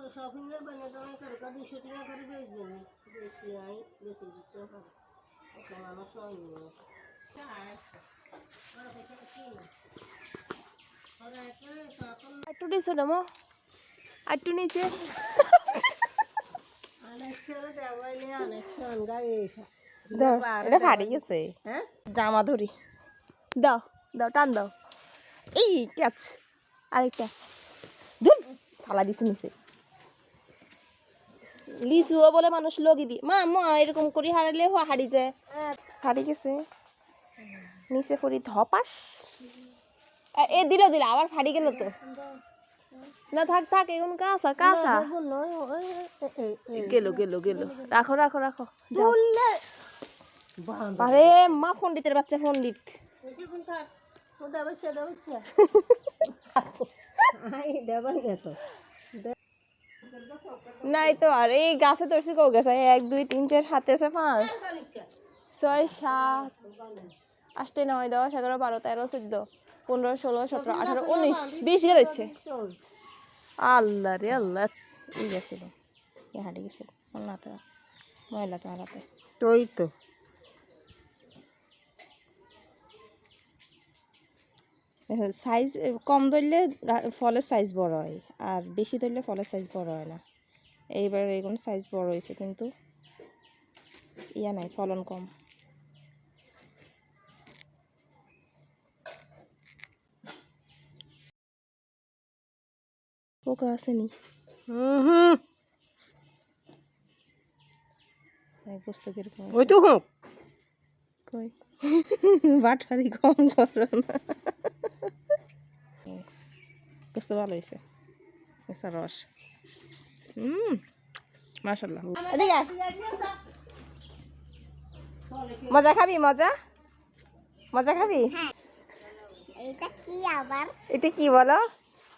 shopping बने तो मैं कर 200 টাকা করে বেচবেন বেশি আই বেশি দিতে হবে এটা মানুষ নয় নিয়ে আটটু নিচে নামো আটটু নিচে এটা ফাটি গেছে হ্যাঁ জামা ধরি দাও দাও টান দাও এই ক্যাচ আরেকটা ধুর ফালা দিছি নিচে লিচুও বলে মানুষ লগি দি মা মা এরকম করি হারালে হারি যায় হারি গেছে নিচে পড়ি ধপাস এ দিল দিল আবার ফাটি গেল তো না থাক থাক এখন কাঁচা কাঁচা গেল গেল গেল রাখো রাখো রাখো আরে মা পণ্ডিতের বাচ্চা পণ্ডিত নাই তো আর এই গাছে ধরছি কো গেছে 1 2 3 4 হাতে আছে 5 6 7 8 9 10 11 12 13 14 15 16 17 18 19 20 গেল হচ্ছে আল্লাহ রে আল্লাহ এই গেছিল এ হাঁটি গেছিল না তো ময়লা তো হারাতে তোই তো সাইজ কম ধরলে ফলের সাইজ বড় হয় আর বেশি ধরলে ফলের সাইজ বড় হয় না এইবার এগুলো সাইজ বড় হয়েছে কিন্তু ইয়া নাই ফলন কম পোকা আসেনি বুঝতে কিরকম ওই তো হোক কই বাটারি কম করো না বুঝতে ভালো হয়েছে এসা রস মাশাআল্লাহ এদিকে মজা খাবি মজা মজা খাবি এটা কি আবার এটা কি বলো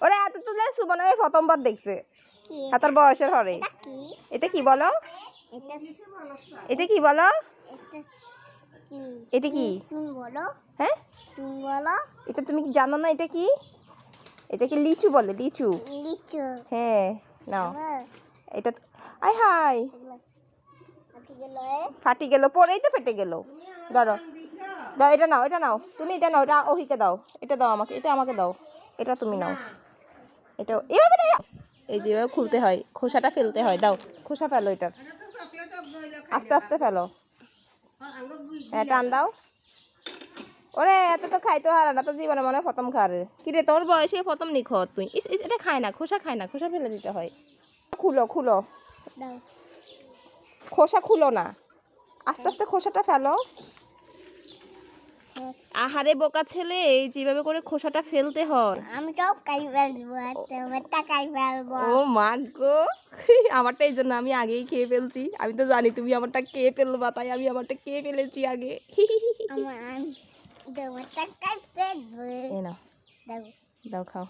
ওরে এত তুলে সুবনা এই প্রথমবার দেখছে এত বয়সের হরে এটা কি বলো এটা কি বলো এটা কি তুমি বলো হ্যাঁ তুমি বলো এটা তুমি কি জানো না এটা কি লিচু বলে লিচু লিচু হ্যাঁ নাও এটা আই হাই ফাটি গেল পরেই তো ফেটে গেল ধরো দাও এটা নাও তুমি এটা নাও এটা ওহিকে দাও এটা দাও আমাকে এটা আমাকে দাও এটা তুমি নাও এটা এভাবে এই যেভাবে খুলতে হয় খোসাটা ফেলতে হয় দাও খোসা ফেলো এটার আস্তে আস্তে ফেলো হ্যাঁ টান দাও ওরে এত তো খাইতে হারা না তো জীবনে মনে প্রথম খারে কিরে তোর বয়সে প্রথম নি খাওয়া তুই এটা খায় না খোসা ফেলে দিতে হয় খুলো খোসা খুলো না আস্তে আস্তে খোসাটা ফেলো আহারে বোকা ছেলে এই যেভাবে করে খোসাটা ফেলতে হয় আমি সব খাই ফেলবো তোমারটা খাই ফেলবো ও মা গো আমারটা এই জন্য আমি আগেই খেয়ে ফেলছি আমি তো জানি তুমি আমারটা খেয়ে ফেলবা তাই আমি আমারটা খেয়ে ফেলেছি আগে তোমারটা খাই ফেলবো এই নাও দাও খাও